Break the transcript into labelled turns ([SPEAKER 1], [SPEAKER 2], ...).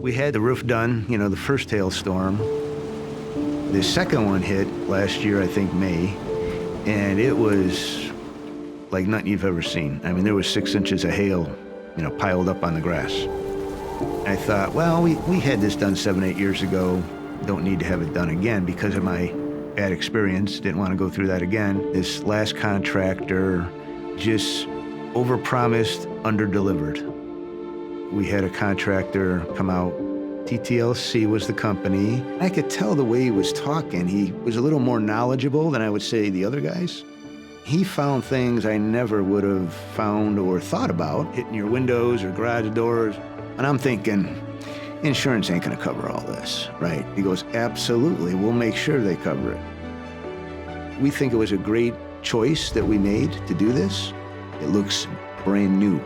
[SPEAKER 1] We had the roof done, the first hailstorm. The second one hit last year, I think May, and it was like nothing you've ever seen. I mean, there was 6 inches of hail, piled up on the grass. I thought, well, we had this done 7, 8 years ago. Don't need to have it done again because of my bad experience. Didn't want to go through that again. This last contractor just overpromised, underdelivered. We had a contractor come out. TTLC was the company. I could tell the way he was talking. He was a little more knowledgeable than I would say the other guys. He found things I never would have found or thought about, hitting your windows or garage doors. And I'm thinking, insurance ain't gonna cover all this, right? He goes, absolutely, we'll make sure they cover it. We think it was a great choice that we made to do this. It looks brand new.